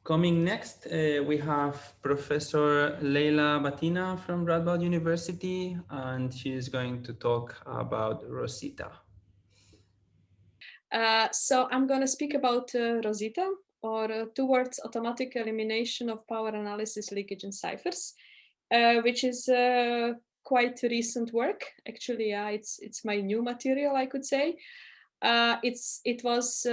Coming next, we have Professor Lejla Batina from Radboud University, and she is going to talk about Rosita. So I'm going to speak about Rosita, or towards automatic elimination of power analysis, leakage, and ciphers, which is quite recent work. Actually, it's my new material, I could say. It was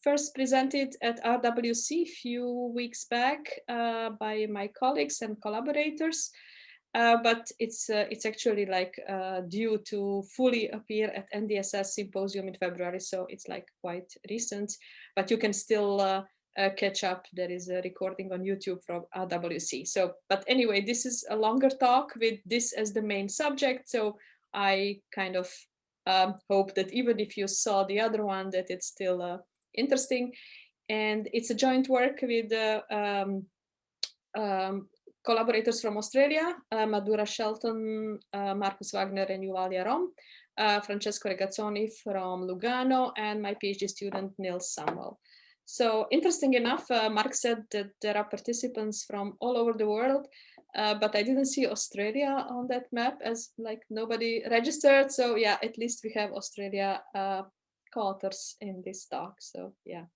first presented at RWC a few weeks back by my colleagues and collaborators. But it's actually like due to fully appear at NDSS symposium in February, so it's like quite recent. But you can still catch up. There is a recording on YouTube from RWC. So, but anyway, this is a longer talk with this as the main subject. So I kind of hope that even if you saw the other one, that it's still interesting. And it's a joint work with collaborators from Australia, Madura Shelton, Marcus Wagner, and Yuvalia Rom, Francesco Regazzoni from Lugano, and my PhD student, Nils Samuel. So interesting enough, Mark said that there are participants from all over the world, but I didn't see Australia on that map, as like nobody registered. So yeah, at least we have Australia co-authors in this talk. So yeah.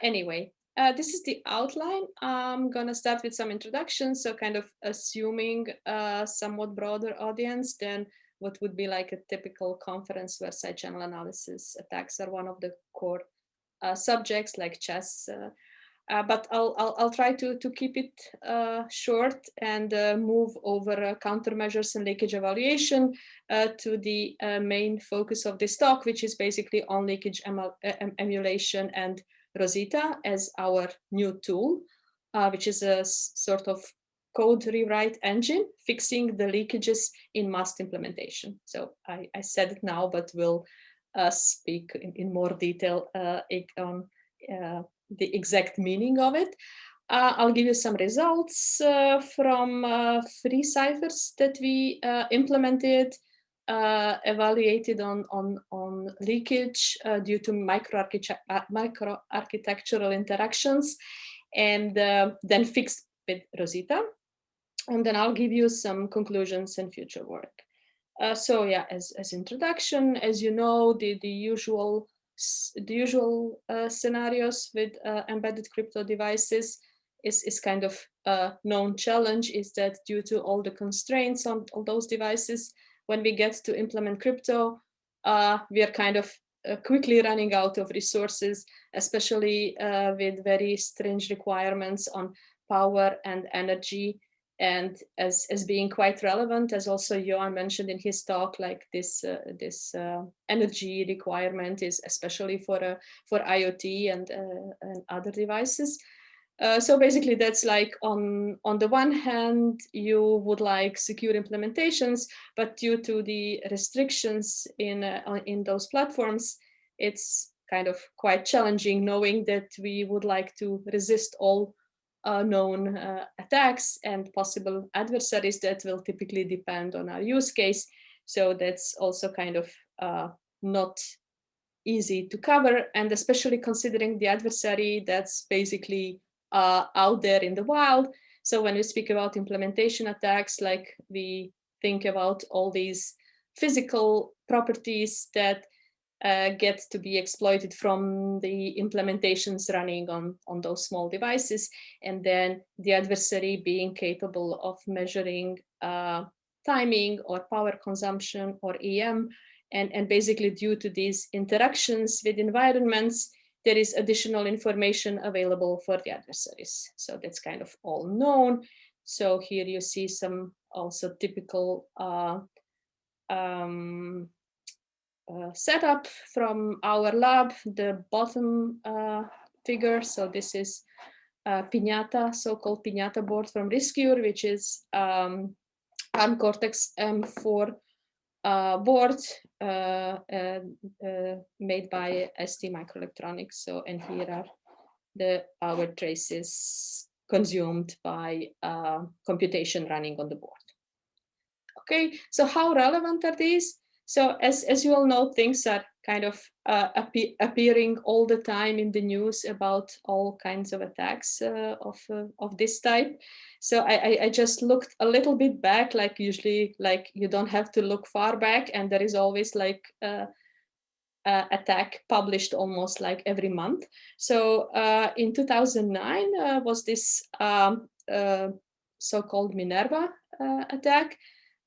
Anyway, this is the outline. I'm gonna start with some introductions, so kind of assuming a somewhat broader audience than what would be like a typical conference where side channel analysis attacks are one of the core subjects, like chess. But I'll try to keep it short and move over countermeasures and leakage evaluation to the main focus of this talk, which is basically on leakage emulation and Rosita as our new tool, which is a sort of code rewrite engine fixing the leakages in MAST implementation. So I said it now, but we'll speak in more detail on the exact meaning of it. I'll give you some results from 3 ciphers that we implemented, evaluated on leakage due to microarchitectural interactions, and then fixed with Rosita. And then I'll give you some conclusions and future work. So yeah, as introduction, as you know, the usual scenarios with embedded crypto devices is kind of a known challenge, is that due to all the constraints on all those devices, when we get to implement crypto, we are kind of quickly running out of resources, especially with very stringent requirements on power and energy. And as being quite relevant, as also Johan mentioned in his talk, like this energy requirement is especially for IoT and other devices. So basically, that's like on the one hand, you would like secure implementations, but due to the restrictions in those platforms, it's kind of quite challenging, knowing that we would like to resist all known attacks and possible adversaries that will typically depend on our use case. So that's also kind of not easy to cover, and especially considering the adversary that's basically out there in the wild. So when we speak about implementation attacks, like we think about all these physical properties that get to be exploited from the implementations running on those small devices, and then the adversary being capable of measuring timing or power consumption or EM, and basically due to these interactions with environments, there is additional information available for the adversaries. So that's kind of all known. So here you see some also typical setup from our lab, the bottom figure. So this is Piñata, so-called Piñata board from Riscure, which is ARM Cortex M4 board made by ST Microelectronics. So, and here are the power traces consumed by computation running on the board. Okay, so how relevant are these? So as you all know, things are kind of appearing all the time in the news about all kinds of attacks of this type. So I just looked a little bit back, like usually, like you don't have to look far back, and there is always like attack published almost like every month. So in 2009 was this so-called Minerva attack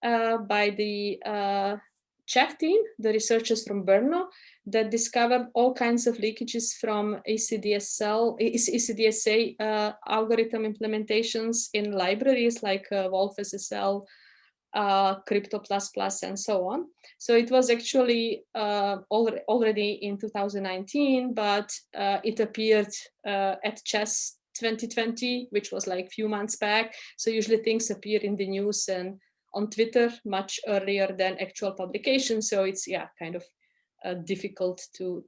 by the Czech team, the researchers from Brno, that discovered all kinds of leakages from ECDSA algorithm implementations in libraries like Wolf SSL, Crypto++, and so on. So it was actually already in 2019, but it appeared at Chess 2020, which was like a few months back. So usually things appear in the news and on Twitter much earlier than actual publication. So it's kind of difficult to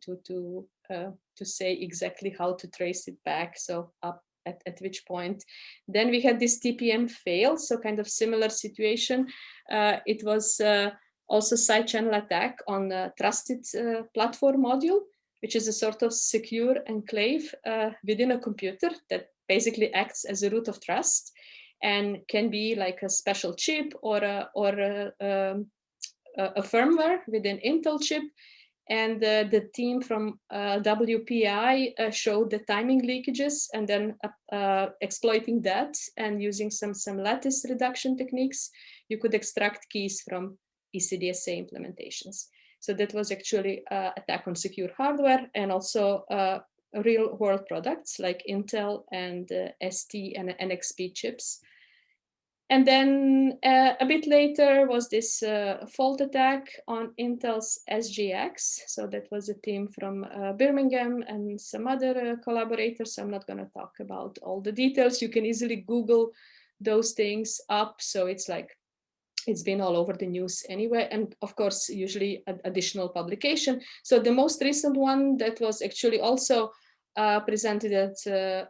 say exactly how to trace it back. So up at which point. Then we had this TPM fail, so kind of similar situation. It was also side channel attack on a trusted platform module, which is a sort of secure enclave within a computer that basically acts as a root of trust and can be like a special chip or a firmware within Intel chip. And the team from WPI showed the timing leakages, and then exploiting that and using some lattice reduction techniques, you could extract keys from ECDSA implementations. So that was actually attack on secure hardware, and also real world products like Intel and ST and NXP chips. And then a bit later was this fault attack on Intel's SGX. So that was a team from Birmingham and some other collaborators. I'm not going to talk about all the details. You can easily Google those things up. So it's like, it's been all over the news anyway. And of course, usually additional publication. So the most recent one that was actually also presented at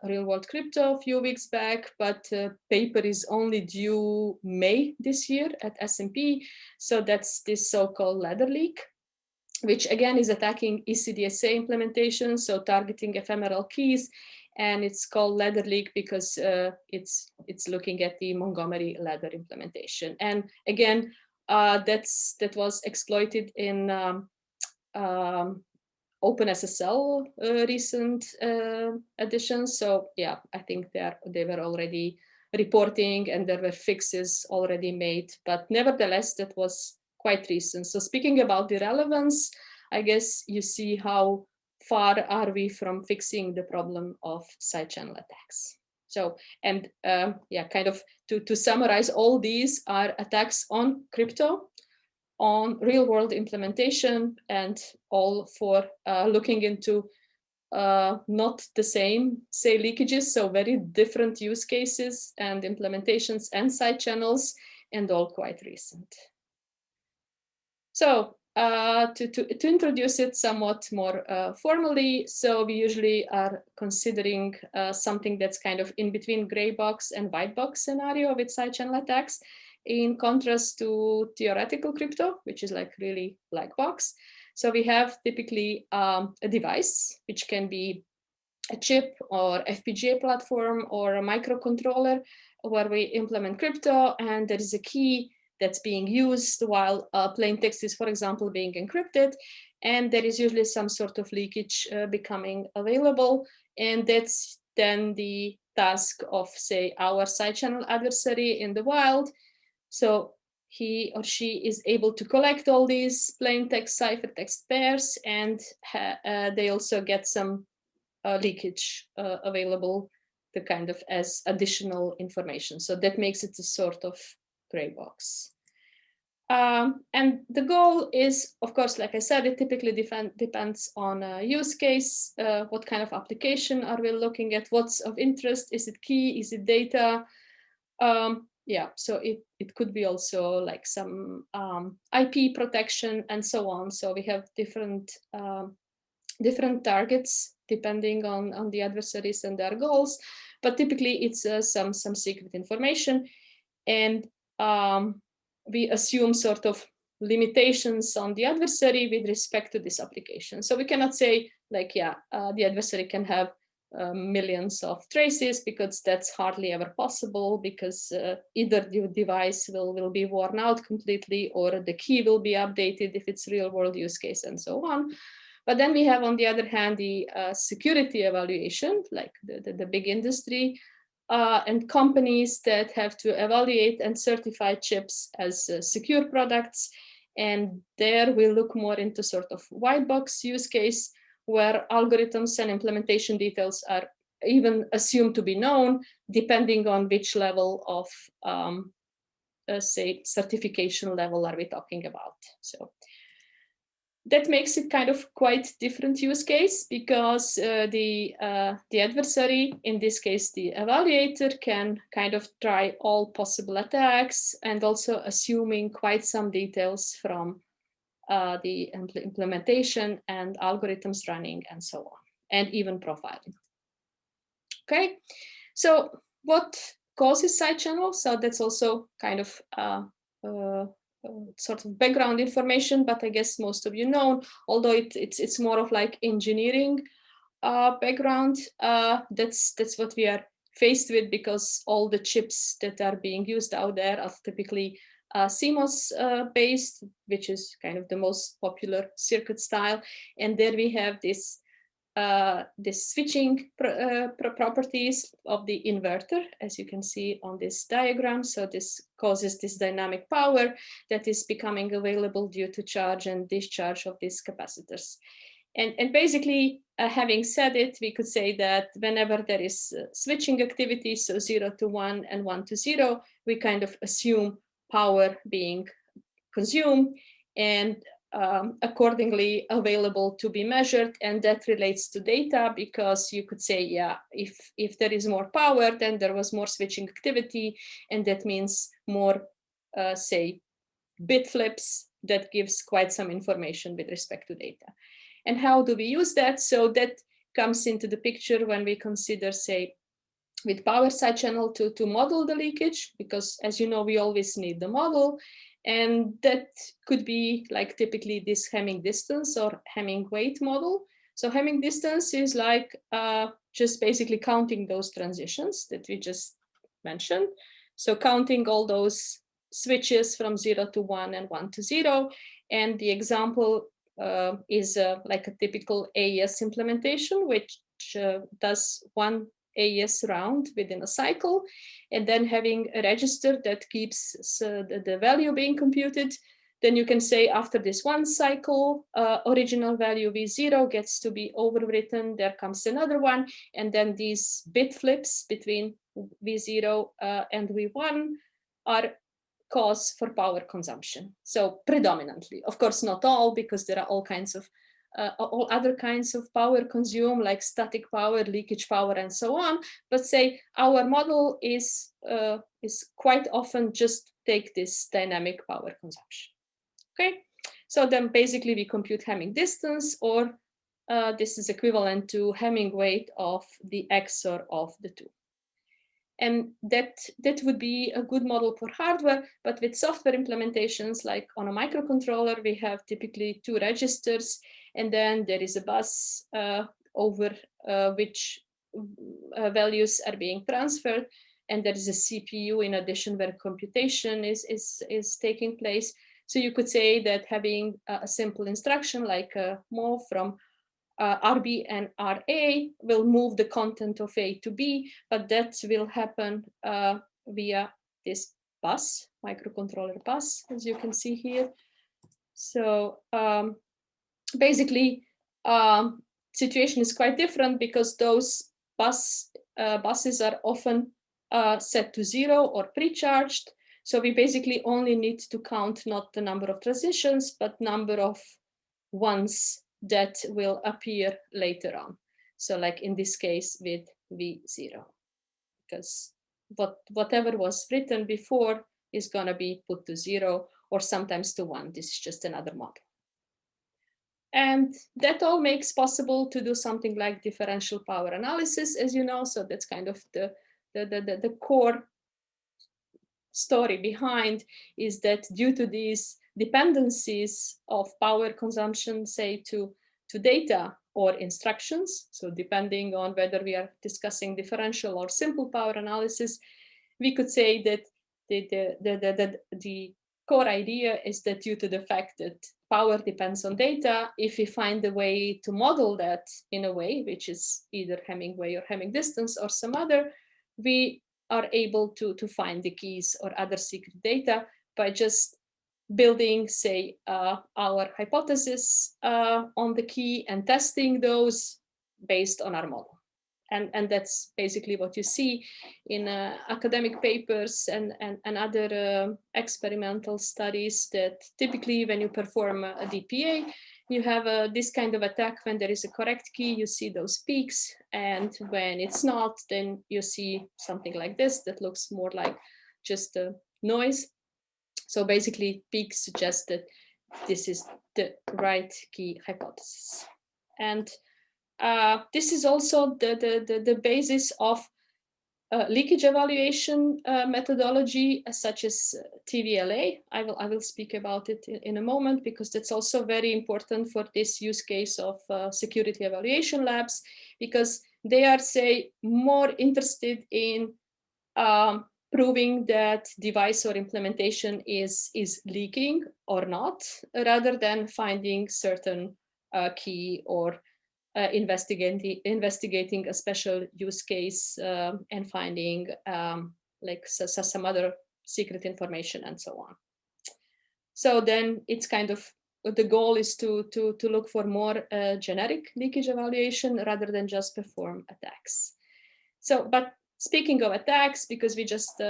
Real World Crypto a few weeks back, but paper is only due May this year at S&P. So that's this so-called ladder leak, which again is attacking ECDSA implementation, so targeting ephemeral keys. And it's called ladder leak because it's looking at the Montgomery ladder implementation. And again, that was exploited in OpenSSL recent additions. So yeah, I think they were already reporting and there were fixes already made, but nevertheless, that was quite recent. So speaking about the relevance, I guess you see how far are we from fixing the problem of side channel attacks. So, and kind of to summarize, all these are attacks on crypto, on real world implementation, and all for looking into not the same, say, leakages, so very different use cases and implementations and side channels, and all quite recent. So to introduce it somewhat more formally, so we usually are considering something that's kind of in between gray box and white box scenario with side channel attacks, in contrast to theoretical crypto, which is like really black box. So we have typically a device, which can be a chip or FPGA platform or a microcontroller, where we implement crypto, and there is a key that's being used while plain text is, for example, being encrypted. And there is usually some sort of leakage becoming available. And that's then the task of, say, our side channel adversary in the wild. So he or she is able to collect all these plain text, ciphertext pairs, and they also get some leakage available, the kind of as additional information. So that makes it a sort of gray box. And the goal is, of course, like I said, it typically depends on a use case. What kind of application are we looking at? What's of interest? Is it key? Is it data? Yeah, so it could be also like some IP protection and so on. So we have different targets depending on the adversaries and their goals, but typically it's some secret information, and we assume sort of limitations on the adversary with respect to this application. So we cannot say like, yeah, the adversary can have millions of traces, because that's hardly ever possible, because either the device will be worn out completely, or the key will be updated if it's real world use case, and so on. But then we have, on the other hand, the security evaluation, like the big industry and companies that have to evaluate and certify chips as secure products. And there we look more into sort of white box use case, where algorithms and implementation details are even assumed to be known, depending on which level of, say, certification level are we talking about. So that makes it kind of quite different use case, because the adversary, in this case the evaluator, can kind of try all possible attacks, and also assuming quite some details from the implementation and algorithms running, and so on, and even profiling. Okay, so what causes side channel? So that's also kind of sort of background information, but I guess most of you know, although it's more of like engineering background. That's what we are faced with, because all the chips that are being used out there are typically CMOS based, which is kind of the most popular circuit style. And there we have this switching properties of the inverter, as you can see on this diagram. So this causes this dynamic power that is becoming available due to charge and discharge of these capacitors. And basically, having said it, we could say that whenever there is switching activity, so 0 to 1 and 1 to 0, we kind of assume power being consumed and accordingly available to be measured. And that relates to data, because you could say, yeah, if there is more power, then there was more switching activity, and that means more, say, bit flips. That gives quite some information with respect to data. And how do we use that? So that comes into the picture when we consider, say, with power side channel to model the leakage, because as you know, we always need the model. And that could be like typically this Hamming distance or Hamming weight model. So Hamming distance is like just basically counting those transitions that we just mentioned. So counting all those switches from 0 to 1 and 1 to 0. And the example is like a typical AES implementation, which does one AES round within a cycle, and then having a register that keeps the value being computed. Then you can say after this one cycle, original value V0 gets to be overwritten, there comes another one, and then these bit flips between V0 and V1 are cause for power consumption. So predominantly, of course not all, because there are all kinds of all other kinds of power consumed, like static power, leakage power, and so on. But say our model is quite often just take this dynamic power consumption. Okay, so then basically we compute Hamming distance, or this is equivalent to Hamming weight of the XOR of the two. And that would be a good model for hardware, but with software implementations, like on a microcontroller, we have typically two registers, and then there is a bus over which values are being transferred, and there is a CPU in addition where computation is taking place. So you could say that having a simple instruction like a move from RB and RA will move the content of A to B, but that will happen via this bus, microcontroller bus, as you can see here. So basically, situation is quite different, because those buses are often set to 0 or pre-charged. So we basically only need to count not the number of transitions, but number of ones that will appear later on. So like in this case with V0, because whatever was written before is going to be put to 0 or sometimes to 1. This is just another model. And that all makes possible to do something like differential power analysis, as you know. So that's kind of the core story behind, is that due to these dependencies of power consumption, say to data or instructions. So depending on whether we are discussing differential or simple power analysis, we could say that the core idea is that due to the fact that power depends on data, if we find a way to model that in a way which is either Hamming way or Hamming distance or some other, we are able to find the keys or other secret data by just building, say, our hypothesis on the key and testing those based on our model. And that's basically what you see in academic papers and other experimental studies, that typically when you perform a DPA, you have this kind of attack. When there is a correct key, you see those peaks. And when it's not, then you see something like this that looks more like just a noise. So basically, peaks suggest that this is the right key hypothesis. And this is also the basis of leakage evaluation methodology, such as TVLA. I will speak about it in a moment, because that's also very important for this use case of security evaluation labs, because they are, say, more interested in proving that device or implementation is leaking or not, rather than finding certain key or investigating a special use case and finding like some other secret information and so on. So then it's kind of, the goal is to look for more generic leakage evaluation rather than just perform attacks. So, but speaking of attacks, because we just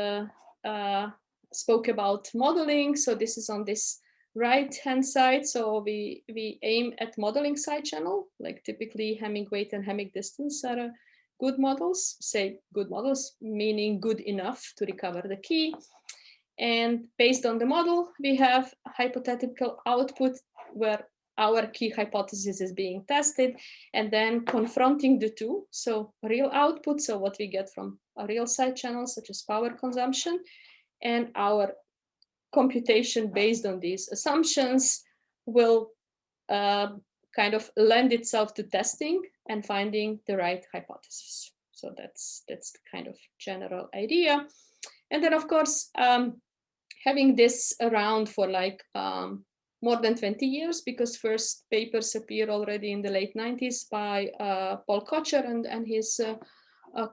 spoke about modeling, so this is on this right-hand side. So we aim at modeling side channel, like typically Hamming weight and Hamming distance are good models, say good models, meaning good enough to recover the key. And based on the model, we have hypothetical output where our key hypothesis is being tested, and then confronting the two. So real output, so what we get from a real side channel, such as power consumption, and our computation based on these assumptions will kind of lend itself to testing and finding the right hypothesis. So that's the kind of general idea. And then, of course, having this around for like more than 20 years, because first papers appear already in the late 90s by Paul Kocher and his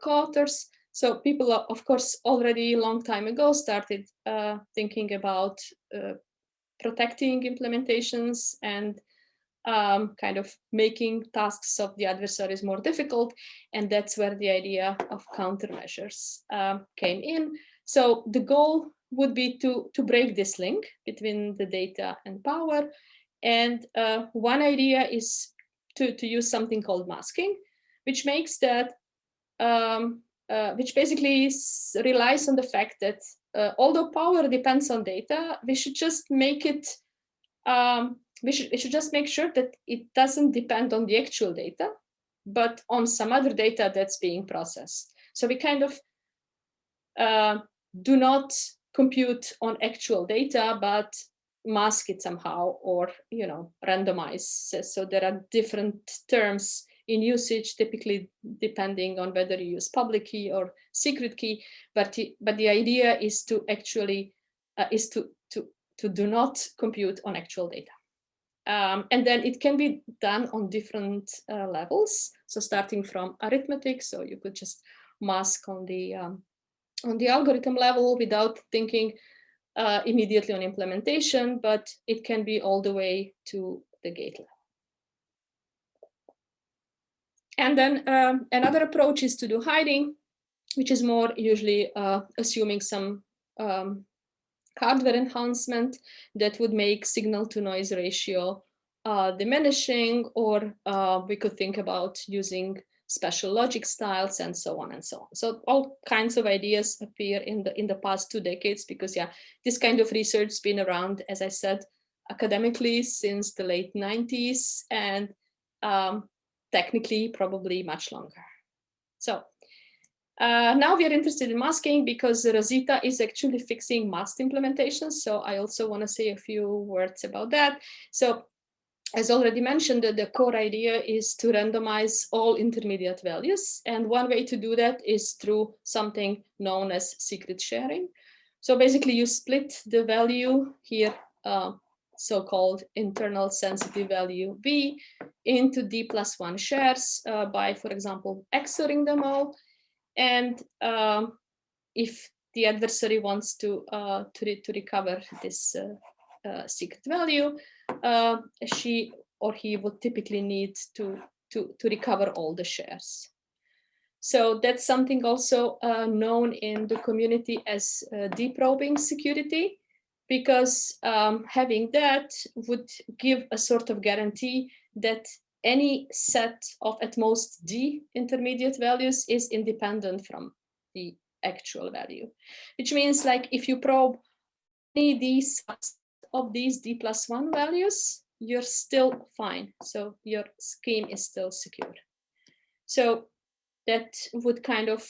co-authors. So people, of course, already a long time ago started thinking about protecting implementations and kind of making tasks of the adversaries more difficult. And that's where the idea of countermeasures came in. So the goal would be to break this link between the data and power. And one idea is to use something called masking, which makes that which basically relies on the fact that although power depends on data, we should just make it, we should just make sure that it doesn't depend on the actual data, but on some other data that's being processed. So we kind of do not compute on actual data, but mask it somehow, or randomize. So there are different terms in usage, typically depending on whether you use public key or secret key, but the idea is to actually is to do not compute on actual data. And then it can be done on different levels. So starting from arithmetic, so you could just mask on the algorithm level without thinking immediately on implementation, but it can be all the way to the gate level. And then another approach is to do hiding, which is more usually assuming some hardware enhancement that would make signal to noise ratio diminishing, or we could think about using special logic styles and so on and so on. So all kinds of ideas appear in the past 2 decades, because this kind of research has been around, as I said, academically since the late 90s, and technically probably much longer. So Now we are interested in masking because Rosita is actually fixing masked implementations. So I also want to say a few words about that. So as already mentioned, the core idea is to randomize all intermediate values. And one way to do that is through something known as secret sharing. So basically you split the value here, so-called internal sensitive value V, into D+1 shares by, for example, XORing them all. And if the adversary wants to recover this secret value, she or he would typically need to recover all the shares. So that's something also known in the community as deprobing security, because having that would give a sort of guarantee that any set of at most D intermediate values is independent from the actual value, which means like if you probe any these of these D+1 values, you're still fine. So your scheme is still secure. So that would kind of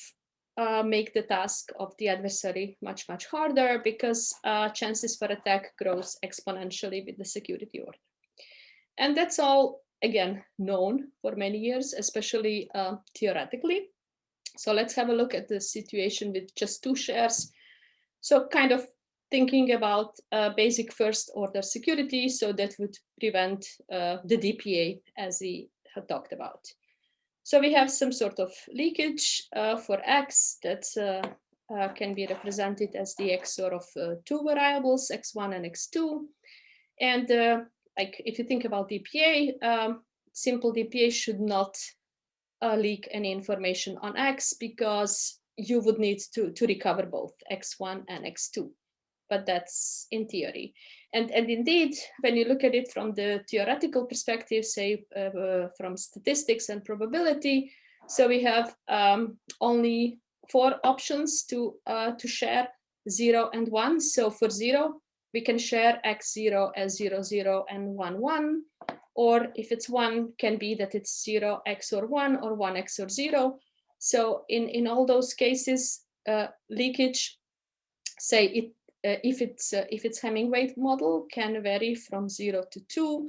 make the task of the adversary much, much harder, because chances for attack grows exponentially with the security order. And that's all, again, known for many years, especially theoretically. So let's have a look at the situation with just 2 shares. So kind of thinking about basic first order security, so that would prevent the DPA, as we had talked about. So we have some sort of leakage for X that can be represented as the XOR of 2 variables, X1 and X2. And like if you think about DPA, simple DPA should not leak any information on X, because you would need to recover both X1 and X2. But that's in theory. And indeed, when you look at it from the theoretical perspective, say from statistics and probability, so we have only 4 options to share, 0 and 1. So for 0, we can share X0 as 0, 0 and 1, 1. Or if it's 1, can be that it's 0 XOR 1 or 1 XOR 0. So in all those cases, leakage, say it, if it's Hamming-Weight model, can vary from 0 to 2.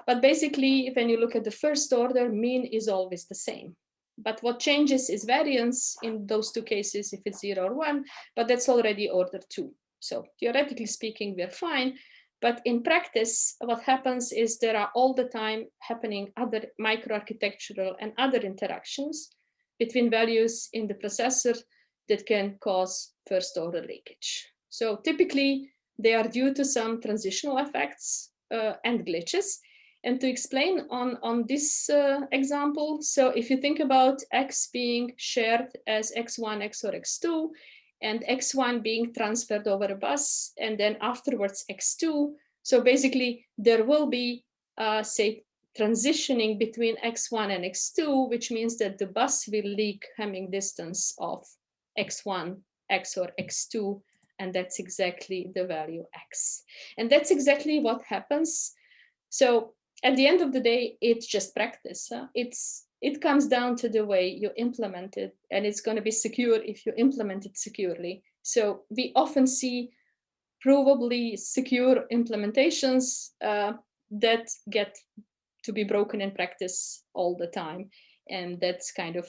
But basically, when you look at the first order, mean is always the same. But what changes is variance in those 2 cases, if it's 0 or 1, but that's already order 2. So theoretically speaking, we're fine. But in practice, what happens is there are all the time happening other microarchitectural and other interactions between values in the processor that can cause first order leakage. So typically, they are due to some transitional effects and glitches. And to explain on this example, so if you think about X being shared as X1 XOR X2, and X1 being transferred over a bus, and then afterwards X2, so basically there will be, say, transitioning between X1 and X2, which means that the bus will leak Hamming distance of X1 XOR X2, and that's exactly the value X. And that's exactly what happens. So at the end of the day, it's just practice. Huh? It comes down to the way you implement it, and it's going to be secure if you implement it securely. So we often see provably secure implementations that get to be broken in practice all the time. And that's kind of,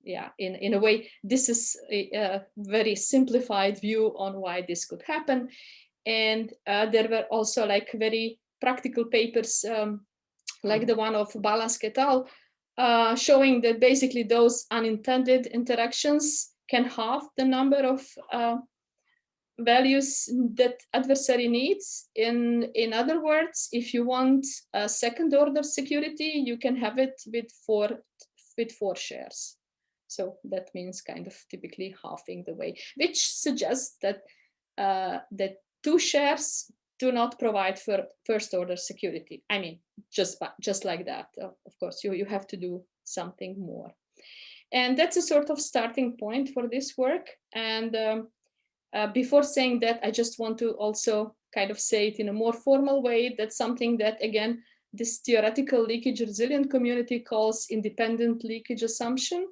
yeah, in a way, this is a very simplified view on why this could happen. And there were also like very practical papers, like the one of Balas et al., showing that basically those unintended interactions can halve the number of values that adversary needs. In other words, if you want a second order security, you can have it with four shares. So that means kind of typically halving the way, which suggests that that 2 shares do not provide for first order security. I mean, just like that. Of course, you have to do something more. And that's a sort of starting point for this work. And before saying that, I just want to also kind of say it in a more formal way. That's something that, again, this theoretical leakage resilient community calls independent leakage assumption,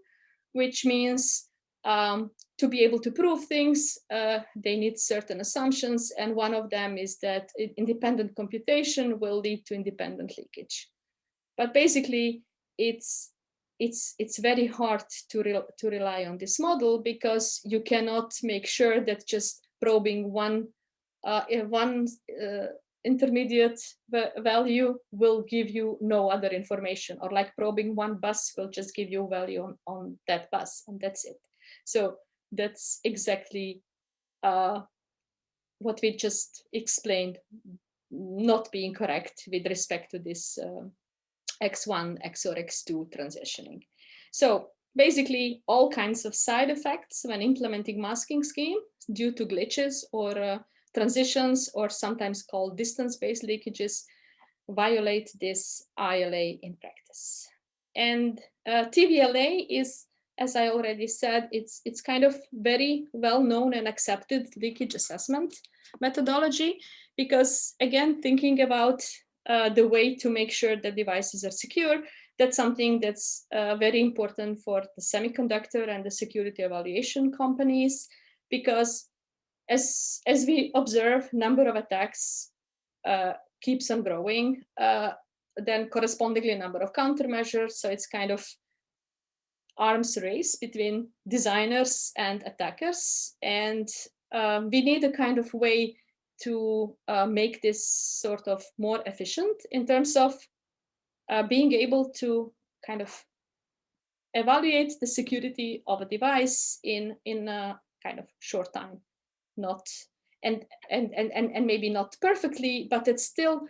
which means to be able to prove things, they need certain assumptions. And one of them is that independent computation will lead to independent leakage. But basically, it's very hard to rely on this model, because you cannot make sure that just probing one intermediate value will give you no other information, or like probing one bus will just give you value on that bus, and that's it. So that's exactly what we just explained not being correct with respect to this X1, XOR X2 transitioning. So basically all kinds of side effects when implementing masking scheme due to glitches or transitions, or sometimes called distance-based leakages, violate this ILA in practice. And TVLA is, as I already said, it's kind of very well-known and accepted leakage assessment methodology, because again, thinking about the way to make sure that devices are secure, that's something that's very important for the semiconductor and the security evaluation companies, because as we observe, number of attacks keeps on growing, then correspondingly number of countermeasures. So it's kind of arms race between designers and attackers. And we need a kind of way to make this sort of more efficient in terms of being able to kind of evaluate the security of a device in a kind of short time, not and maybe not perfectly, but it's still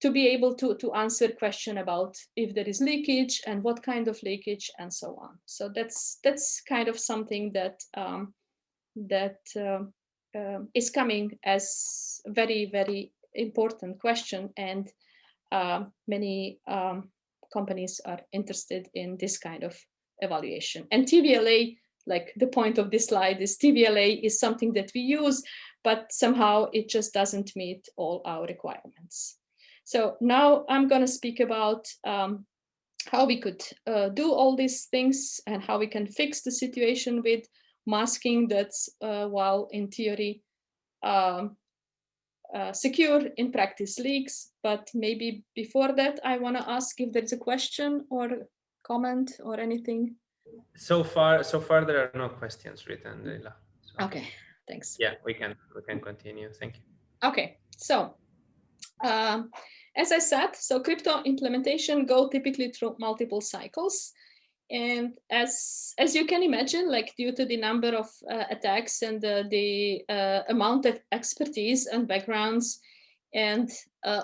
to be able to answer question about if there is leakage and what kind of leakage and so on. So that's kind of something that is coming as very, very important question, and many companies are interested in this kind of evaluation. And TVLA, like the point of this slide is TVLA is something that we use, but somehow it just doesn't meet all our requirements. So now I'm going to speak about how we could do all these things and how we can fix the situation with masking that's, while in theory secure, in practice leaks. But maybe before that, I want to ask if there's a question or comment or anything. So far there are no questions written, Lejla. So, okay, thanks. Yeah, we can continue. Thank you. Okay, so as I said, so crypto implementation go typically through multiple cycles. And as you can imagine, like due to the number of attacks and the amount of expertise and backgrounds and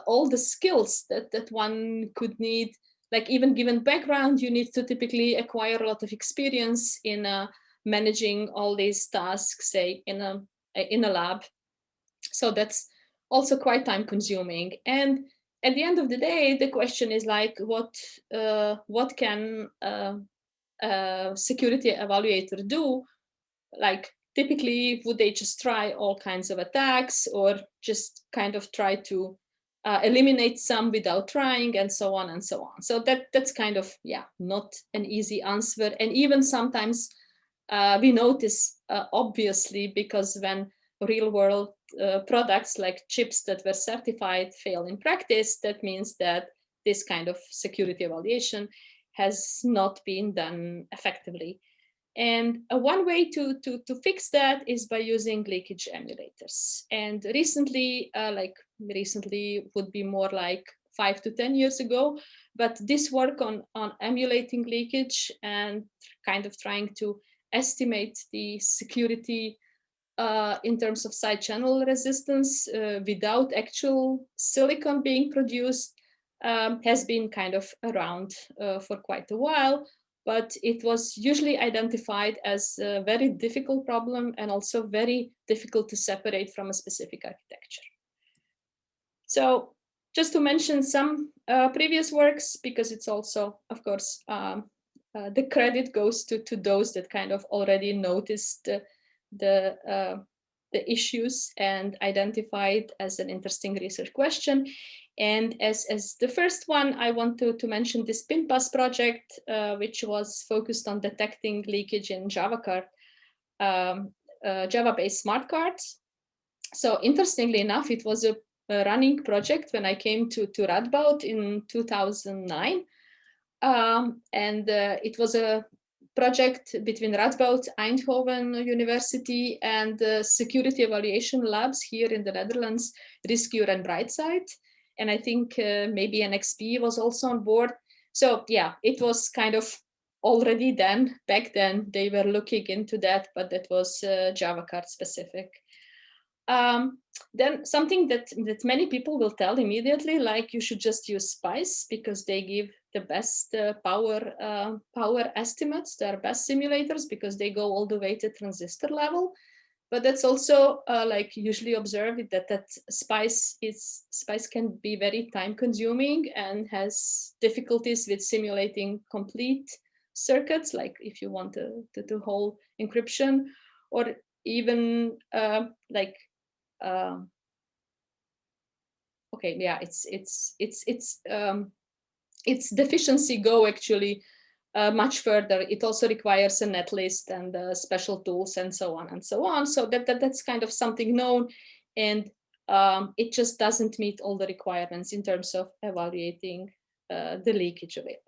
all the skills that one could need, like even given background, you need to typically acquire a lot of experience in managing all these tasks, say in a lab. So that's also quite time consuming. And at the end of the day, the question is like, what can security evaluator do? Like typically, would they just try all kinds of attacks, or just kind of try to eliminate some without trying, and so on and so on? So that's kind of, yeah, not an easy answer. And even sometimes we notice, obviously, because when real world products like chips that were certified fail in practice, that means that this kind of security evaluation has not been done effectively. And one way to fix that is by using leakage emulators. And recently, recently would be more like 5 to 10 years ago, but this work on emulating leakage and kind of trying to estimate the security in terms of side channel resistance without actual silicon being produced has been kind of around for quite a while, but it was usually identified as a very difficult problem and also very difficult to separate from a specific architecture. So just to mention some previous works, because it's also, of course, the credit goes to those that kind of already noticed the issues and identified as an interesting research question. And as the first one, I want to mention this PinPass project, which was focused on detecting leakage in Java card Java-based smart cards. So interestingly enough, it was a running project when I came to Radboud in 2009. And it was a project between Radboud, Eindhoven University, and security evaluation labs here in the Netherlands, Rescue and Brightside. And I think maybe NXP was also on board. So yeah, it was kind of already then, back then, they were looking into that, but that was Java card specific. Then something that many people will tell immediately, like you should just use SPICE because they give the best power estimates. They are best simulators because they go all the way to transistor level. But that's also like usually observed that SPICE can be very time consuming and has difficulties with simulating complete circuits, like if you want to do whole encryption, or even like okay, yeah, its deficiency go actually much further. It also requires a netlist and special tools and so on and so on. So that's kind of something known, and it just doesn't meet all the requirements in terms of evaluating the leakage of it.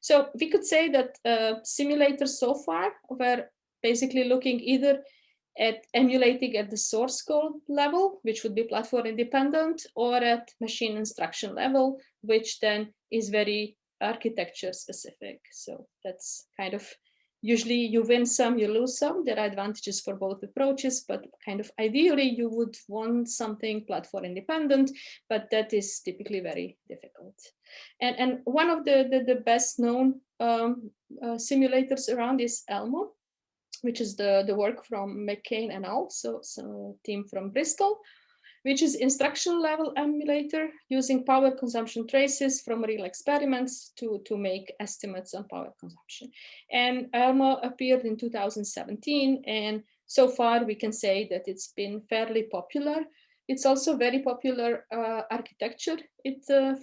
So we could say that simulators so far were basically looking either at emulating at the source code level, which would be platform independent, or at machine instruction level, which then is very architecture specific. So that's kind of, usually you win some, you lose some. There are advantages for both approaches, but kind of ideally you would want something platform independent, but that is typically very difficult. And one of the best known simulators around is Elmo, which is the work from McCain and al, so team from Bristol, which is instruction level emulator using power consumption traces from real experiments to make estimates on power consumption. And Elmo appeared in 2017, and so far we can say that it's been fairly popular. It's also very popular architecture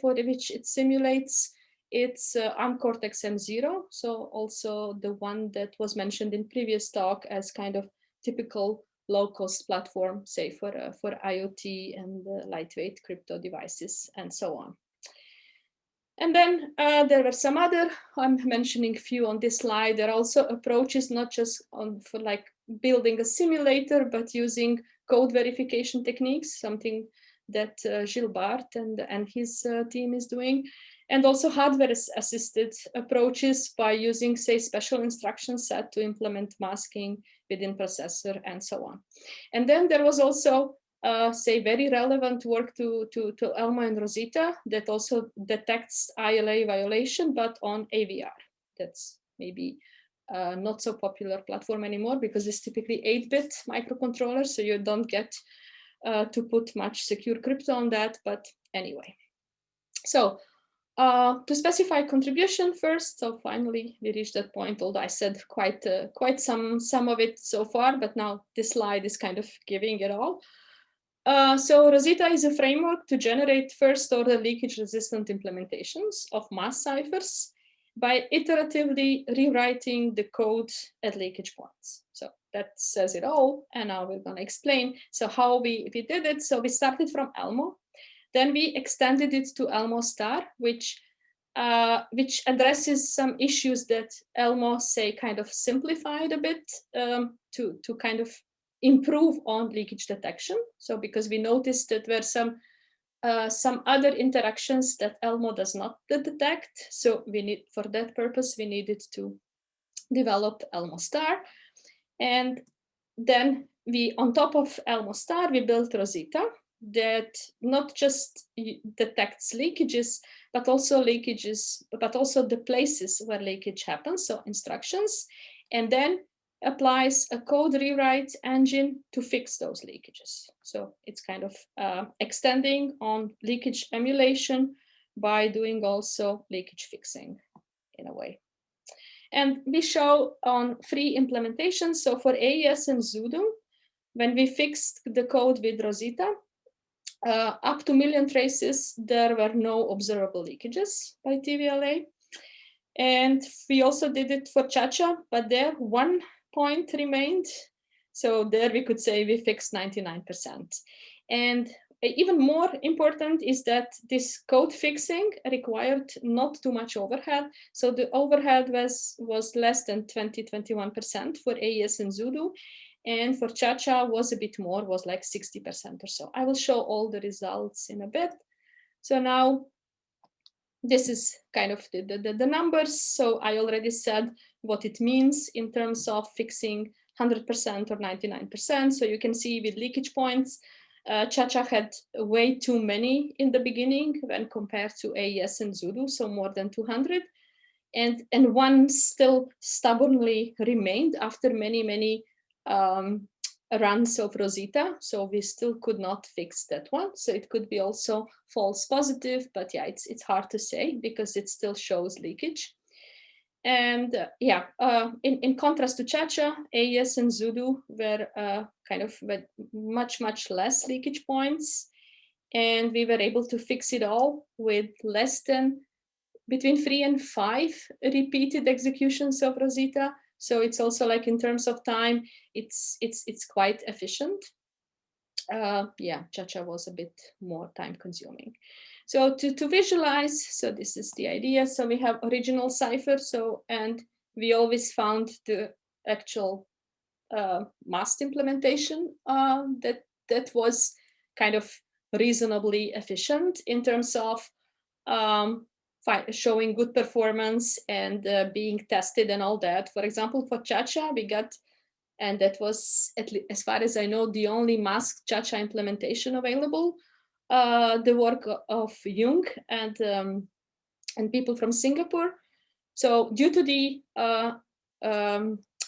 for which it simulates. It's ARM Cortex M0, so also the one that was mentioned in previous talk as kind of typical low-cost platform, say for IoT and lightweight crypto devices and so on. And then there were some other, I'm mentioning a few on this slide. There are also approaches not just for like building a simulator, but using code verification techniques, something that Gilles Bart and his team is doing. And also hardware-assisted approaches by using, say, special instruction set to implement masking within processor and so on. And then there was also, say, very relevant work to Elmo and Rosita that also detects ILA violation, but on AVR. That's maybe not so popular platform anymore because it's typically 8-bit microcontroller, so you don't get to put much secure crypto on that, but anyway. So to specify contribution first, so finally we reached that point, although I said quite some of it so far, but now this slide is kind of giving it all. So Rosita is a framework to generate first-order leakage-resistant implementations of mass ciphers by iteratively rewriting the code at leakage points. So that says it all, and now we're going to explain. So how we did it. So we started from Elmo. Then we extended it to Elmo Star, which addresses some issues that Elmo, say, kind of simplified a bit to kind of improve on leakage detection. So because we noticed that there were some other interactions that Elmo does not detect. So for that purpose, we needed to develop Elmo Star. And then on top of Elmo Star, we built Rosita, that not just detects leakages, but also the places where leakage happens, so instructions, and then applies a code rewrite engine to fix those leakages. So it's kind of extending on leakage emulation by doing also leakage fixing in a way. And we show on 3 implementations. So for AES and Zoodo, when we fixed the code with Rosita, up to 1 million traces, there were no observable leakages by TVLA. And we also did it for Chacha, but there 1.5 point remained. So there we could say we fixed 99%. And even more important is that this code fixing required not too much overhead. So the overhead was less than 21% for AES and Zulu. And for Cha-Cha was a bit more, was like 60% or so. I will show all the results in a bit. So now this is kind of the numbers. So I already said what it means in terms of fixing 100% or 99%. So you can see with leakage points, Cha-Cha had way too many in the beginning when compared to AES and Zulu, so more than 200. And one still stubbornly remained after many runs of Rosita. So we still could not fix that one. So it could be also false positive, but yeah, it's hard to say because it still shows leakage. And in contrast to Cha-Cha, AES and Zulu were kind of with much less leakage points. And we were able to fix it all with less than between 3 and 5 repeated executions of Rosita. So it's also like in terms of time, it's quite efficient. Cha-Cha was a bit more time consuming. So to visualize, so this is the idea. So we have original cipher. So, and we always found the actual masked implementation that was kind of reasonably efficient in terms of showing good performance and being tested and all that. For example, for Cha-Cha, we got, and that was, as far as I know, the only masked Cha-Cha implementation available. The work of Jung and people from Singapore. So due to the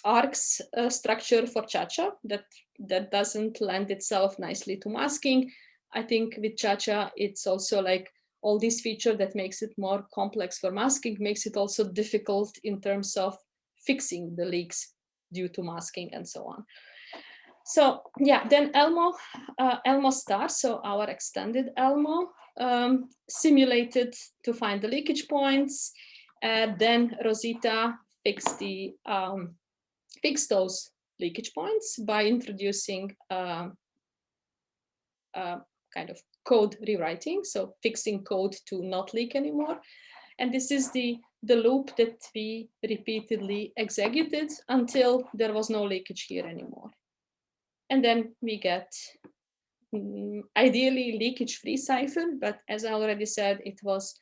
arcs structure for Cha-Cha that doesn't lend itself nicely to masking, I think with Cha-Cha, it's also like all these features that makes it more complex for masking, makes it also difficult in terms of fixing the leaks due to masking and so on. So yeah, then Elmo star, so our extended Elmo, simulated to find the leakage points. Then Rosita fixed those leakage points by introducing kind of code rewriting, so fixing code to not leak anymore. And this is the loop that we repeatedly executed until there was no leakage here anymore. And then we get ideally leakage-free cipher, but as I already said, it was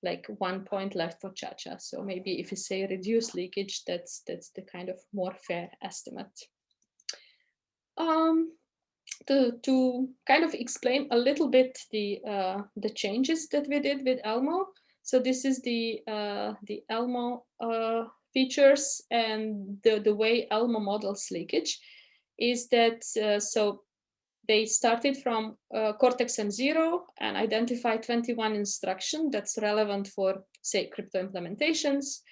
like 1 point left for Cha-Cha. So maybe if you say reduced leakage, that's the kind of more fair estimate. To kind of explain a little bit the changes that we did with Elmo. So this is the Elmo features, and the way Elmo models leakage is that so they started from Cortex M0 and identified 21 instructions that's relevant for, say, crypto implementations.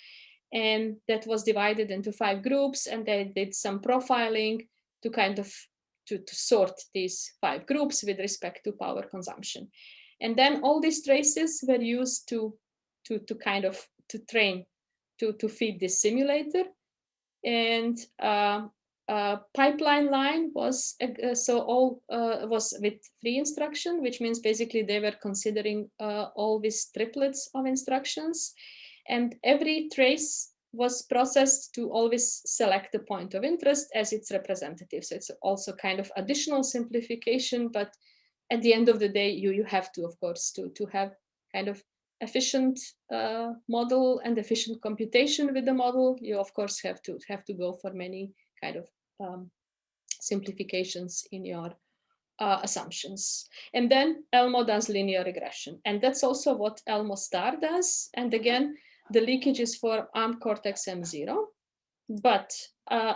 And that was divided into 5 groups, and they did some profiling to kind of to sort these 5 groups with respect to power consumption. And then all these traces were used to kind of to train, to feed this simulator. And pipeline line was was with 3 instruction, which means basically they were considering all these triplets of instructions, and every trace was processed to always select the point of interest as its representative. So it's also kind of additional simplification, but at the end of the day, you have to, of course, to have kind of efficient model and efficient computation with the model. You of course have to go for many kind of simplifications in your assumptions. And then Elmo does linear regression, and that's also what Elmo star does. And again, the leakage is for ARM Cortex M0, but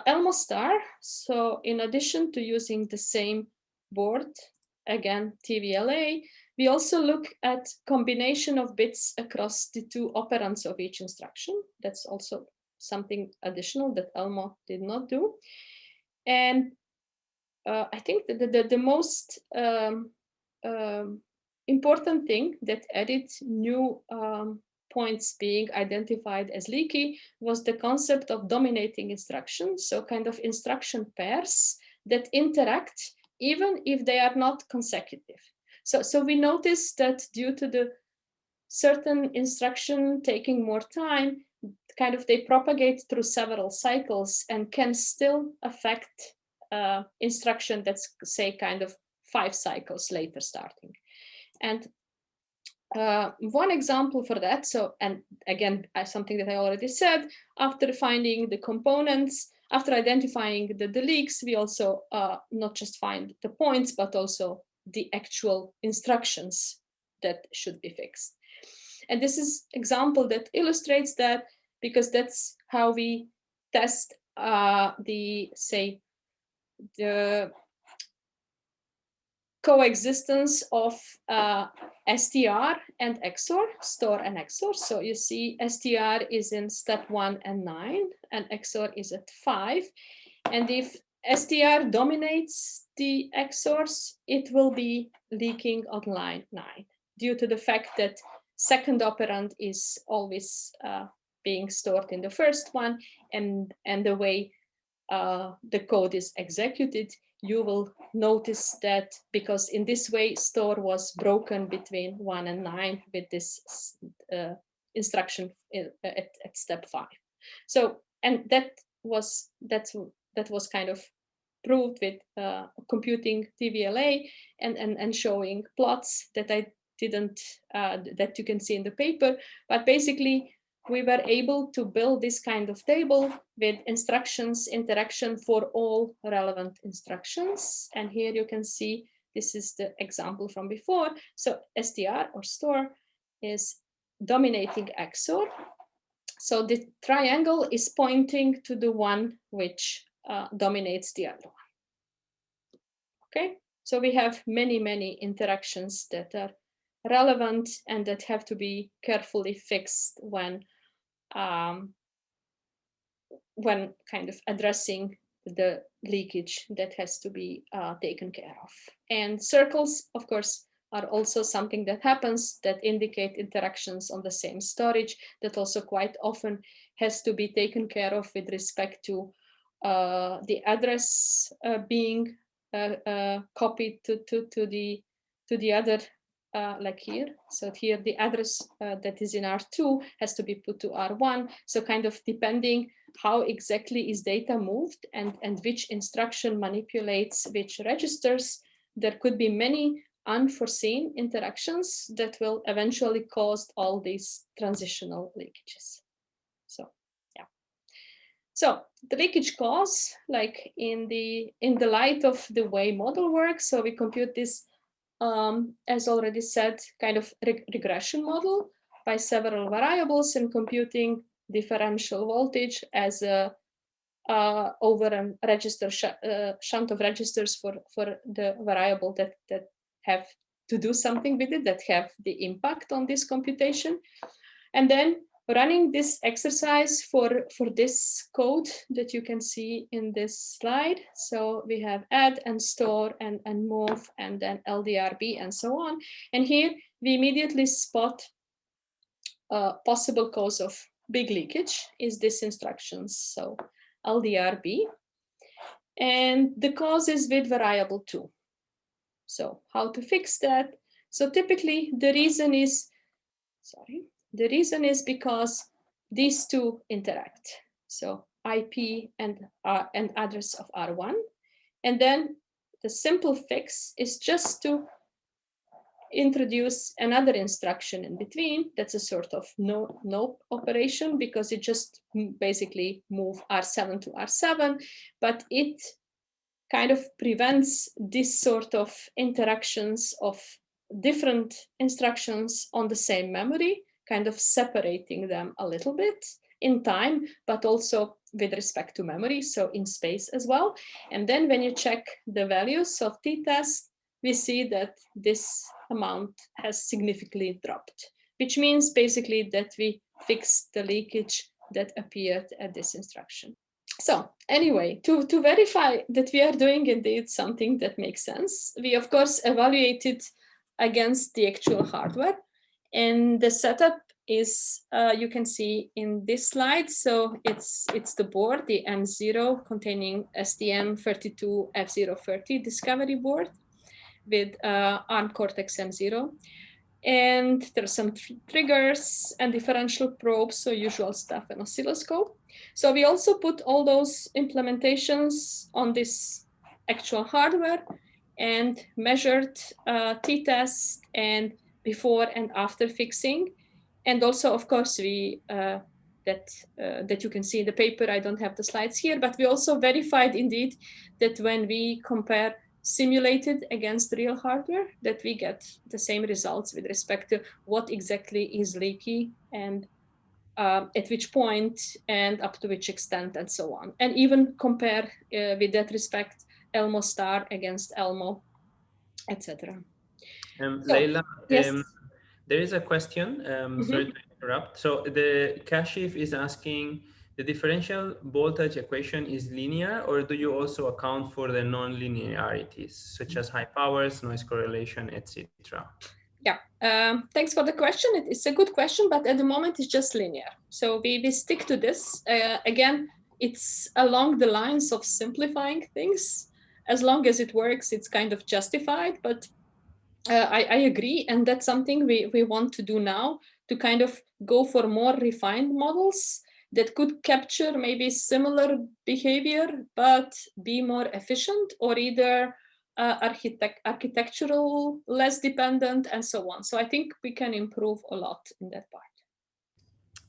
Elmo star, so in addition to using the same board, again TVLA, we also look at combination of bits across the 2 operands of each instruction. That's also something additional that Elmo did not do. And I think that the most important thing that added new points being identified as leaky was the concept of dominating instructions, so kind of instruction pairs that interact even if they are not consecutive. So we noticed that due to the certain instruction taking more time, kind of they propagate through several cycles and can still affect instruction that's, say, kind of 5 cycles later starting. And one example for that, so, and again, something that I already said, after finding the components, after identifying the leaks, we also not just find the points, but also the actual instructions that should be fixed. And this is example that illustrates that, because that's how we test the coexistence of str and XOR, store and XOR. So you see str is in step 1 and 9, and XOR is at 5. And if str dominates the XORs, it will be leaking on line 9, due to the fact that second operand is always being stored in the first one, and the way the code is executed, you will notice that, because in this way store was broken between 1 and 9 with this instruction at step 5. So, and that was kind of proved with computing TVLA and showing plots that I didn't that you can see in the paper, but basically we were able to build this kind of table with instructions interaction for all relevant instructions. And here you can see, this is the example from before. So str or store is dominating XOR. So the triangle is pointing to the one which dominates the other one. Okay, so we have many interactions that are relevant and that have to be carefully fixed when kind of addressing the leakage that has to be taken care of. And circles, of course, are also something that happens that indicate interactions on the same storage, that also quite often has to be taken care of with respect to the address being copied to the other, like here. So here the address that is in R2 has to be put to R1. So kind of depending how exactly is data moved and which instruction manipulates which registers, there could be many unforeseen interactions that will eventually cause all these transitional leakages. So yeah. So the leakage cause, like in the light of the way model works, so we compute this as already said, kind of regression model by several variables and computing differential voltage as a over a register shunt of registers for the variable that have to do something with it, that have the impact on this computation. And then running this exercise for this code that you can see in this slide. So we have add and store and move and then LDRB and so on. And here we immediately spot a possible cause of big leakage is this instructions. So LDRB. And the cause is with variable 2. So how to fix that? So typically the reason is, the reason is because these two interact. So IP and address of R1. And then the simple fix is just to introduce another instruction in between. That's a sort of no operation, because it just basically move R7 to R7, but it kind of prevents this sort of interactions of different instructions on the same memory, kind of separating them a little bit in time, but also with respect to memory, so in space as well. And then when you check the values of t-test, we see that this amount has significantly dropped, which means basically that we fixed the leakage that appeared at this instruction. So anyway, to verify that we are doing indeed something that makes sense, we of course evaluated against the actual hardware. And the setup is, you can see in this slide. So it's the board, the M0 containing STM32F030 discovery board with ARM Cortex M0. And there's some triggers and differential probes, so usual stuff, and oscilloscope. So we also put all those implementations on this actual hardware and measured t-test and before and after fixing. And also, of course, we that you can see in the paper, I don't have the slides here, but we also verified indeed that when we compare simulated against real hardware, that we get the same results with respect to what exactly is leaky and at which point and up to which extent and so on. And even compare with that respect Elmo star against Elmo, etc. Lejla, yes. there is a question, sorry to interrupt. So the Kashif is asking, the differential voltage equation is linear, or do you also account for the non-linearities, such as high powers, noise correlation, etc.? Yeah, thanks for the question. It's a good question, but at the moment it's just linear. So we stick to this. Again, it's along the lines of simplifying things. As long as it works, it's kind of justified, but I agree. And that's something we want to do now, to kind of go for more refined models that could capture maybe similar behavior, but be more efficient, or either architectural, less dependent, and so on. So I think we can improve a lot in that part.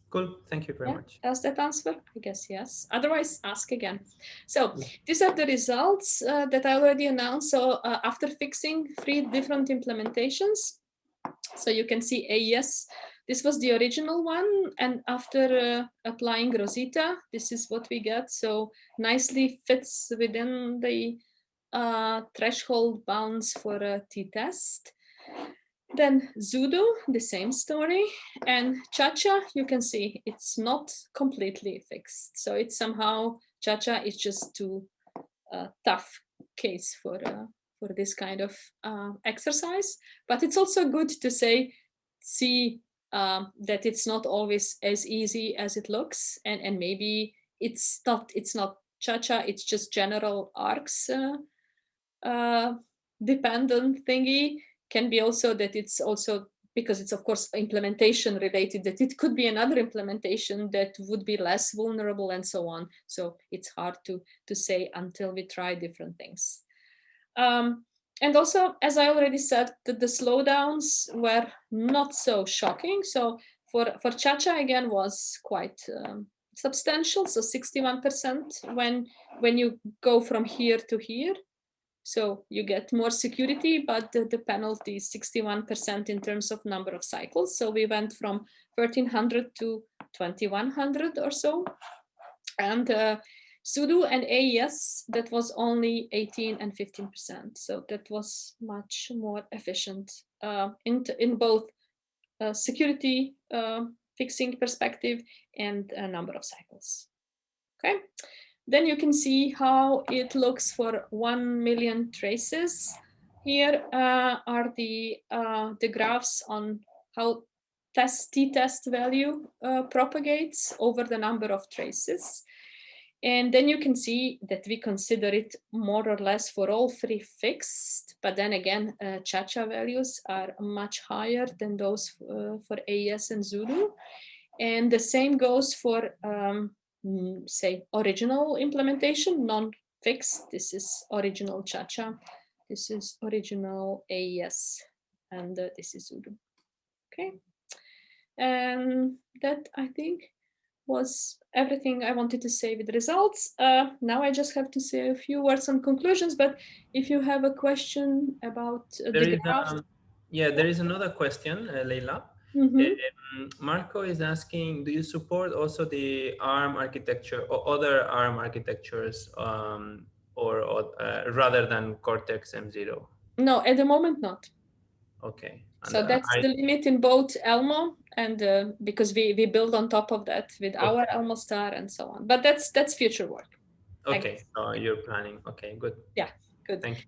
Cool, thank you very much. Does that answer? I guess yes. Otherwise, ask again. So these are the results that I already announced. So after fixing 3 different implementations, so you can see AES, this was the original one. And after applying Rosita, this is what we get. So nicely fits within the threshold bounds for a t-test. Then Zudu, the same story. And Chacha, you can see it's not completely fixed. So it's somehow, Chacha is just too tough case for this kind of exercise. But it's also good to see that it's not always as easy as it looks. And maybe it's not Chacha, it's just general arcs dependent thingy. Can be also that it's also, because it's of course implementation related, that it could be another implementation that would be less vulnerable and so on. So it's hard to say until we try different things. And also, as I already said, that the slowdowns were not so shocking. So for Chacha again was quite substantial. So 61% when you go from here to here. So you get more security, but the penalty is 61% in terms of number of cycles. So we went from 1300 to 2100 or so. And Sudo and AES, that was only 18 and 15%. So that was much more efficient in both security fixing perspective and number of cycles. Okay. Then you can see how it looks for 1 million traces. Here are the graphs on how t-test value propagates over the number of traces. And then you can see that we consider it more or less for all 3 fixed, but then again, Chacha values are much higher than those for AES and Zulu. And the same goes for say original implementation, non-fixed. This is original Chacha, this is original AES, and this is Udo. Okay, and that I think was everything I wanted to say with the results. Now I just have to say a few words on conclusions, but if you have a question about the graph. There is another question, Lejla. Marco is asking, do you support also the ARM architecture or other ARM architectures or rather than Cortex M0? No, at the moment not. Okay. And so that's the limit in both Elmo and because we build on top of that with our Elmo star and so on. But that's future work. Okay, so you're planning. Okay, good. Yeah, good. Thank you.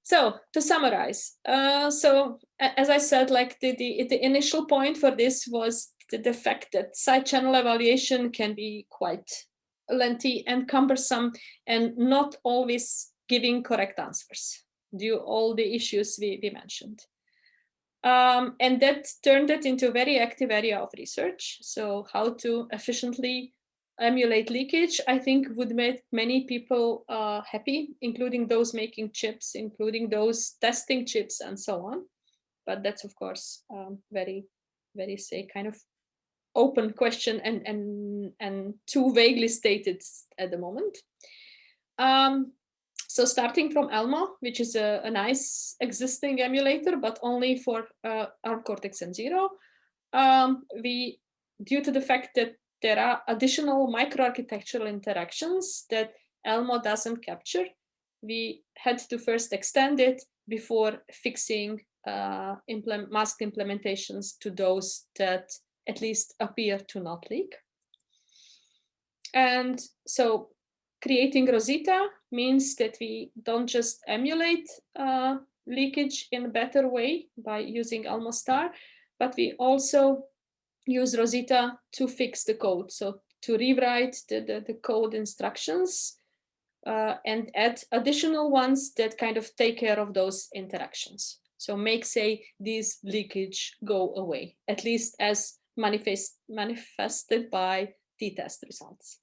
So to summarize, so as I said, like the initial point for this was the fact that side channel evaluation can be quite lengthy and cumbersome and not always giving correct answers due to all the issues we mentioned. And that turned it into a very active area of research. So how to efficiently emulate leakage, I think would make many people happy, including those making chips, including those testing chips and so on. But that's of course very, very say kind of open question and too vaguely stated at the moment. So starting from Elmo, which is a nice existing emulator, but only for ARM Cortex-M0, due to the fact that there are additional microarchitectural interactions that Elmo doesn't capture, we had to first extend it before fixing masked implementations to those that at least appear to not leak. And so creating Rosita means that we don't just emulate leakage in a better way by using Elmo star, but we also use Rosita to fix the code. So to rewrite the code instructions and add additional ones that kind of take care of those interactions. So make, say, these leakage go away, at least as manifested by t-test results.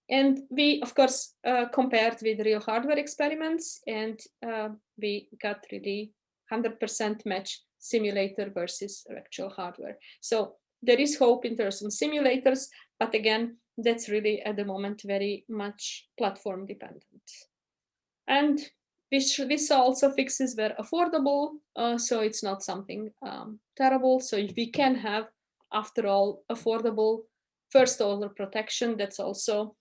And we, of course, compared with real hardware experiments, and we got really 100% match simulator versus actual hardware. So there is hope in terms of simulators, but again, that's really at the moment very much platform dependent. And this also fixes were affordable, so it's not something terrible. So we can have, after all, affordable first order protection that's also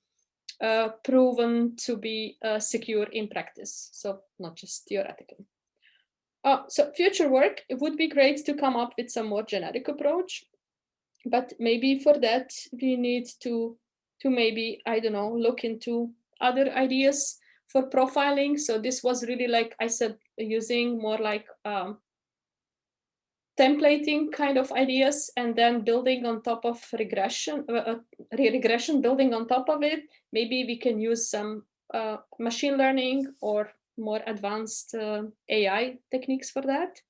proven to be secure in practice, so not just theoretically. So future work, it would be great to come up with some more generic approach, but maybe for that we need to maybe, I don't know, look into other ideas for profiling. So this was really, like I said, using more like templating kind of ideas, and then building on top of regression, building on top of it. Maybe we can use some machine learning or more advanced AI techniques for that.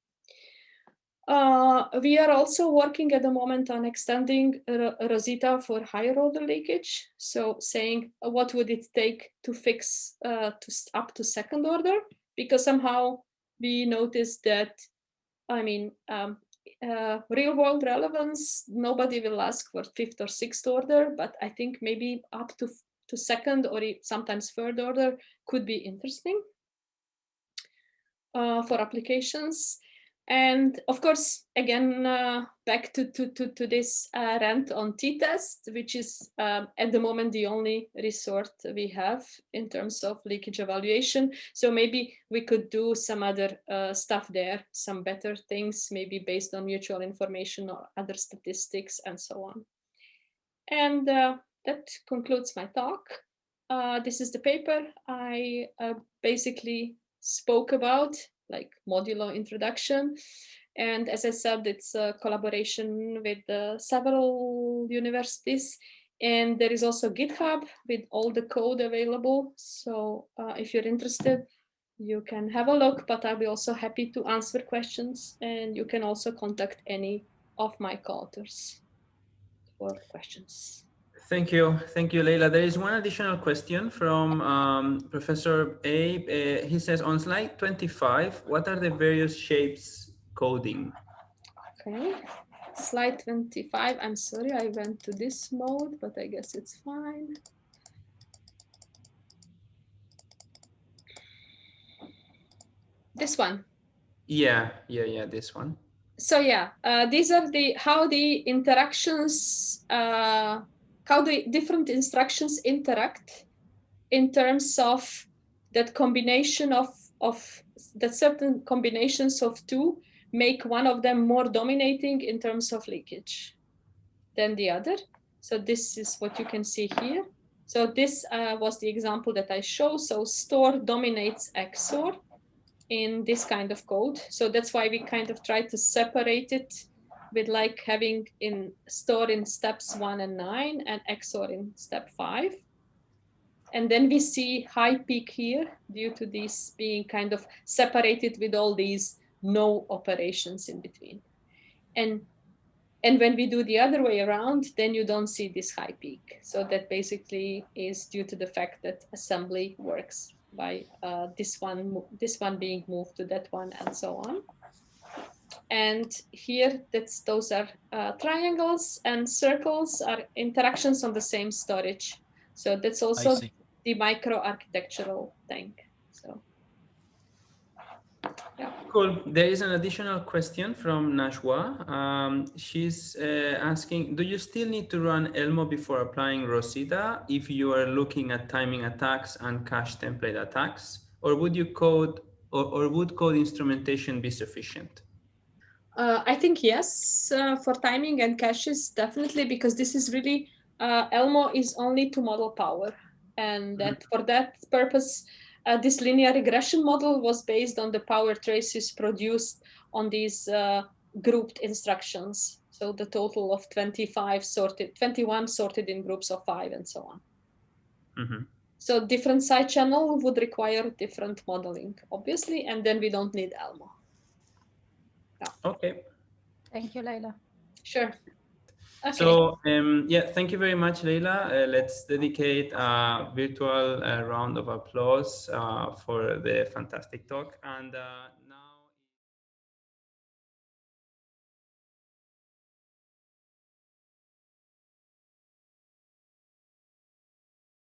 We are also working at the moment on extending Rosita for higher order leakage. So saying what would it take to fix up to second order, because somehow we noticed that, I mean, real world relevance, nobody will ask for fifth or sixth order, but I think maybe up to second or sometimes third order could be interesting for applications. And of course, again, back to this rant on t-test, which is at the moment the only resort we have in terms of leakage evaluation. So maybe we could do some other stuff there, some better things, maybe based on mutual information or other statistics and so on. And that concludes my talk. This is the paper I basically spoke about, like modulo introduction. And as I said, it's a collaboration with several universities. And there is also GitHub with all the code available. So if you're interested, you can have a look, but I'll be also happy to answer questions. And you can also contact any of my co-authors for questions. Thank you, Lejla. There is one additional question from Professor Abe. He says, on slide 25, what are the various shapes coding? Okay, slide 25. I'm sorry, I went to this mode, but I guess it's fine. This one. Yeah, this one. So yeah, these are how the interactions, how the different instructions interact in terms of that combination of that certain combinations of two make one of them more dominating in terms of leakage than the other. So this is what you can see here. So this was the example that I show. So store dominates XOR in this kind of code. So that's why we kind of try to separate it with like having in store in steps 1 and 9 and XOR in step 5. And then we see high peak here due to this being kind of separated with all these no operations in between. And when we do the other way around, then you don't see this high peak. So that basically is due to the fact that assembly works by this one being moved to that one and so on. And here, those are triangles, and circles are interactions on the same storage. So that's also the micro-architectural thing. So, yeah. Cool. There is an additional question from Najwa. She's asking, do you still need to run Elmo before applying Rosita if you are looking at timing attacks and cache template attacks? Or would you code, or would code instrumentation be sufficient? I think yes, for timing and caches, definitely, because this is really, Elmo is only to model power. And that for that purpose, this linear regression model was based on the power traces produced on these grouped instructions. So the total of 21 sorted in groups of 5 and so on. So different side channel would require different modeling, obviously, and then we don't need Elmo. Okay. Thank you, Lejla. Sure. Okay. So yeah, thank you very much, Lejla. Let's dedicate a virtual round of applause for the fantastic talk. And